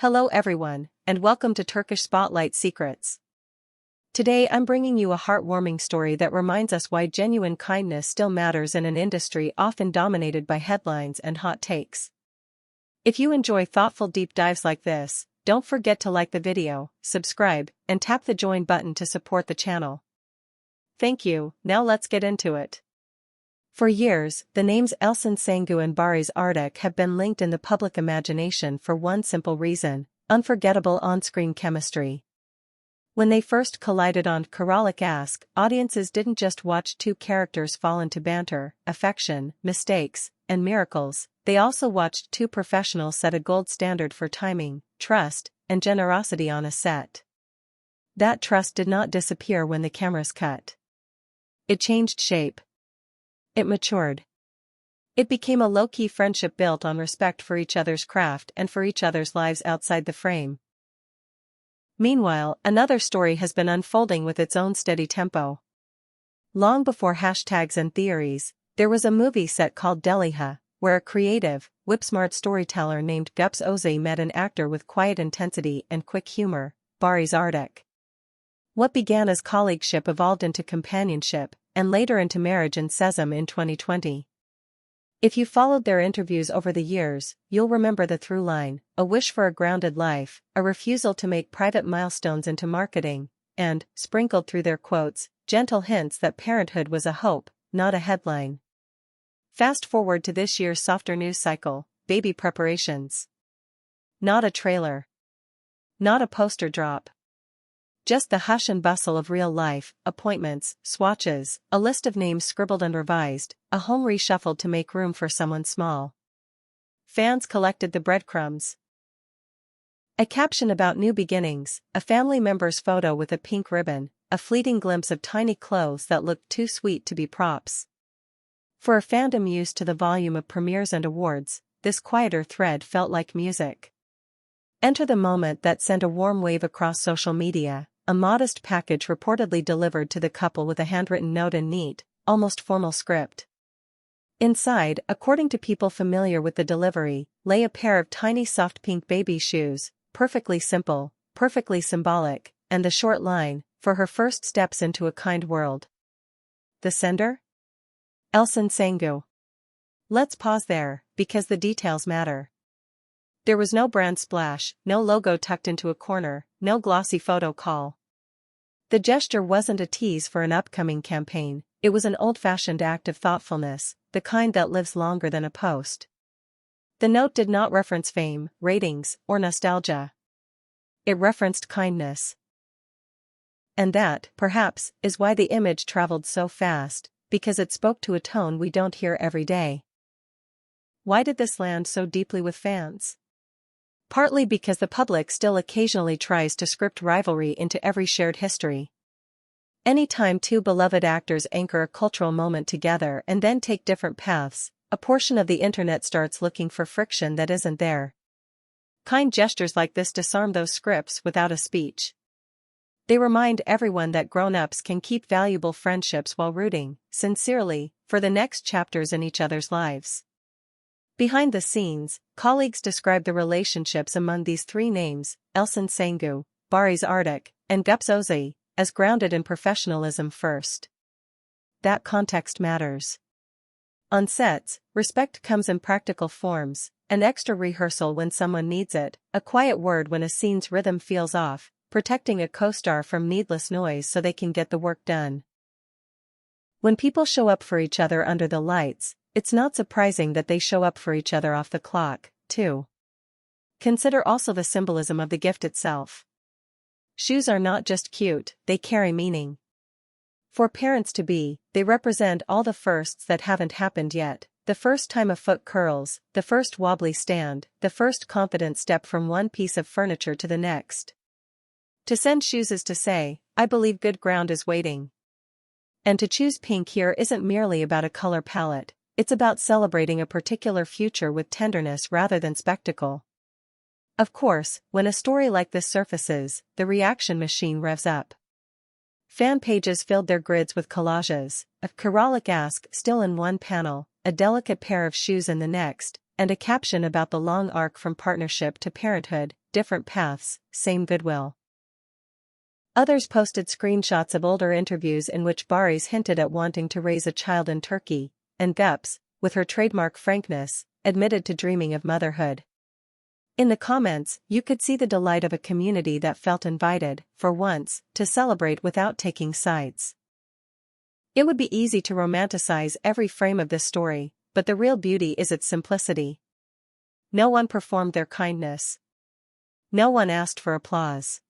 Hello everyone, and welcome to Turkish Spotlight Secrets. Today I'm bringing you a heartwarming story that reminds us why genuine kindness still matters in an industry often dominated by headlines and hot takes. If you enjoy thoughtful deep dives like this, don't forget to like the video, subscribe, and tap the join button to support the channel. Thank you. Now let's get into it. For years, the names Elçin and Barış have been linked in the public imagination for one simple reason: unforgettable on-screen chemistry. When they first collided on Karalık Aşk, audiences didn't just watch two characters fall into banter, affection, mistakes, and miracles, they also watched two professionals set a gold standard for timing, trust, and generosity on a set. That trust did not disappear when the cameras cut. It changed shape. It matured. It became a low-key friendship built on respect for each other's craft and for each other's lives outside the frame. Meanwhile, another story has been unfolding with its own steady tempo. Long before hashtags and theories, there was a movie set called Deliha, where a creative, whip-smart storyteller named Gups Ozi met an actor with quiet intensity and quick humor, Barış. What began as colleagueship evolved into companionship, and later into marriage and sesame in 2020. If you followed their interviews over the years, you'll remember the through line: a wish for a grounded life, a refusal to make private milestones into marketing, and, sprinkled through their quotes, gentle hints that parenthood was a hope, not a headline. Fast forward to this year's softer news cycle: baby preparations. Not a trailer. Not a poster drop. Just the hush and bustle of real life: appointments, swatches, a list of names scribbled and revised, a home reshuffled to make room for someone small. Fans collected the breadcrumbs. A caption about new beginnings, a family member's photo with a pink ribbon, a fleeting glimpse of tiny clothes that looked too sweet to be props. For a fandom used to the volume of premieres and awards, this quieter thread felt like music. Enter the moment that sent a warm wave across social media: a modest package reportedly delivered to the couple with a handwritten note and neat, almost formal script. Inside, according to people familiar with the delivery, lay a pair of tiny soft pink baby shoes, perfectly simple, perfectly symbolic, and the short line: for her first steps into a kind world. The sender? Elçin. Let's pause there, because the details matter. There was no brand splash, no logo tucked into a corner, no glossy photo call. The gesture wasn't a tease for an upcoming campaign, it was an old-fashioned act of thoughtfulness, the kind that lives longer than a post. The note did not reference fame, ratings, or nostalgia. It referenced kindness. And that, perhaps, is why the image traveled so fast, because it spoke to a tone we don't hear every day. Why did this land so deeply with fans? Partly because the public still occasionally tries to script rivalry into every shared history. Anytime two beloved actors anchor a cultural moment together and then take different paths, a portion of the internet starts looking for friction that isn't there. Kind gestures like this disarm those scripts without a speech. They remind everyone that grown-ups can keep valuable friendships while rooting, sincerely, for the next chapters in each other's lives. Behind the scenes, colleagues describe the relationships among these three names, Elçin, Barış, and Gups Ozi, as grounded in professionalism first. That context matters. On sets, respect comes in practical forms: an extra rehearsal when someone needs it, a quiet word when a scene's rhythm feels off, protecting a co-star from needless noise so they can get the work done. When people show up for each other under the lights, it's not surprising that they show up for each other off the clock, too. Consider also the symbolism of the gift itself. Shoes are not just cute, they carry meaning. For parents-to-be, they represent all the firsts that haven't happened yet: the first time a foot curls, the first wobbly stand, the first confident step from one piece of furniture to the next. To send shoes is to say, I believe good ground is waiting. And to choose pink here isn't merely about a color palette. It's about celebrating a particular future with tenderness rather than spectacle. Of course, when a story like this surfaces, the reaction machine revs up. Fan pages filled their grids with collages, of Karalık Aşk still in one panel, a delicate pair of shoes in the next, and a caption about the long arc from partnership to parenthood, different paths, same goodwill. Others posted screenshots of older interviews in which Barış hinted at wanting to raise a child in Turkey, and Gups, with her trademark frankness, admitted to dreaming of motherhood. In the comments, you could see the delight of a community that felt invited, for once, to celebrate without taking sides. It would be easy to romanticize every frame of this story, but the real beauty is its simplicity. No one performed their kindness. No one asked for applause.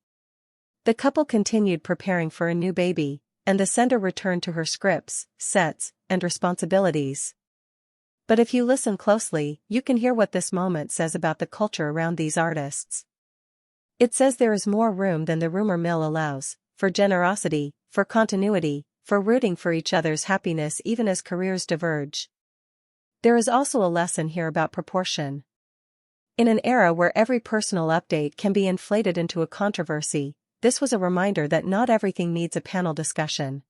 The couple continued preparing for a new baby, and the sender returned to her scripts, sets, and responsibilities. But if you listen closely, you can hear what this moment says about the culture around these artists. It says there is more room than the rumor mill allows, for generosity, for continuity, for rooting for each other's happiness even as careers diverge. There is also a lesson here about proportion. In an era where every personal update can be inflated into a controversy, this was a reminder that not everything needs a panel discussion.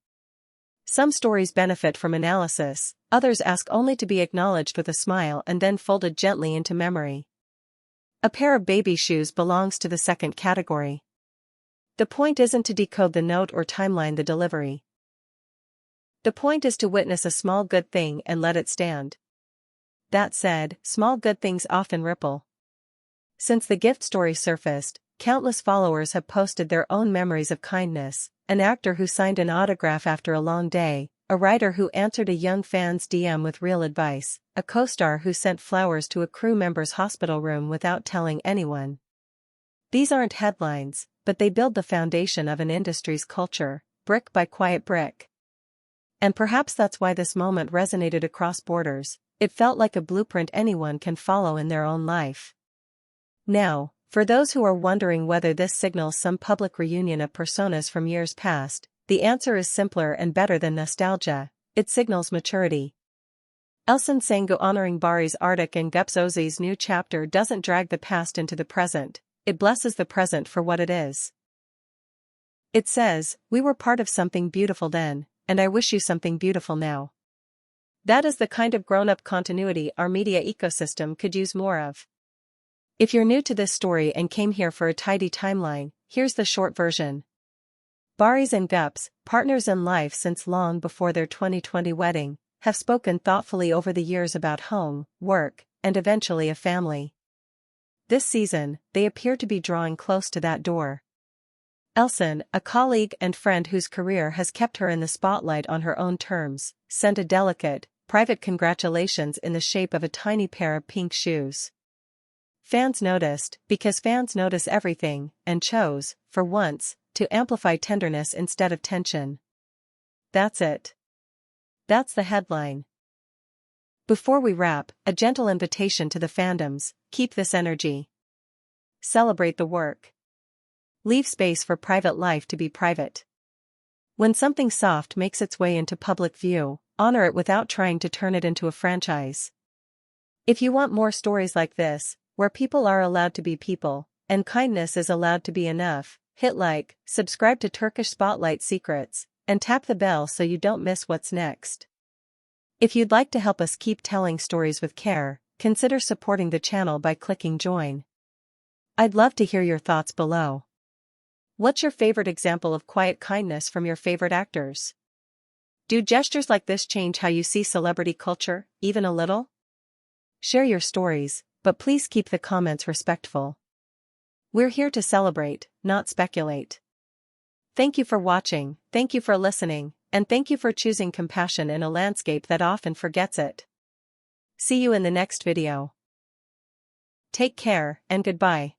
Some stories benefit from analysis, others ask only to be acknowledged with a smile and then folded gently into memory. A pair of baby shoes belongs to the second category. The point isn't to decode the note or timeline the delivery. The point is to witness a small good thing and let it stand. That said, small good things often ripple. Since the gift story surfaced, countless followers have posted their own memories of kindness: an actor who signed an autograph after a long day, a writer who answered a young fan's DM with real advice, a co-star who sent flowers to a crew member's hospital room without telling anyone. These aren't headlines, but they build the foundation of an industry's culture, brick by quiet brick. And perhaps that's why this moment resonated across borders. It felt like a blueprint anyone can follow in their own life. Now, for those who are wondering whether this signals some public reunion of personas from years past, the answer is simpler and better than nostalgia: it signals maturity. Elçin Sangu honoring Barış Arduç and Gups Ozzy's new chapter doesn't drag the past into the present, it blesses the present for what it is. It says, "We were part of something beautiful then, and I wish you something beautiful now." That is the kind of grown-up continuity our media ecosystem could use more of. If you're new to this story and came here for a tidy timeline, here's the short version. Barış and Gups, partners in life since long before their 2020 wedding, have spoken thoughtfully over the years about home, work, and eventually a family. This season, they appear to be drawing close to that door. Elçin, a colleague and friend whose career has kept her in the spotlight on her own terms, sent a delicate, private congratulations in the shape of a tiny pair of pink shoes. Fans noticed, because fans notice everything, and chose, for once, to amplify tenderness instead of tension. That's it. That's the headline. Before we wrap, a gentle invitation to the fandoms: keep this energy. Celebrate the work. Leave space for private life to be private. When something soft makes its way into public view, honor it without trying to turn it into a franchise. If you want more stories like this, where people are allowed to be people, and kindness is allowed to be enough, hit like, subscribe to Turkish Spotlight Secrets, and tap the bell so you don't miss what's next. If you'd like to help us keep telling stories with care, consider supporting the channel by clicking join. I'd love to hear your thoughts below. What's your favorite example of quiet kindness from your favorite actors? Do gestures like this change how you see celebrity culture, even a little? Share your stories, but please keep the comments respectful. We're here to celebrate, not speculate. Thank you for watching, thank you for listening, and thank you for choosing compassion in a landscape that often forgets it. See you in the next video. Take care, and goodbye.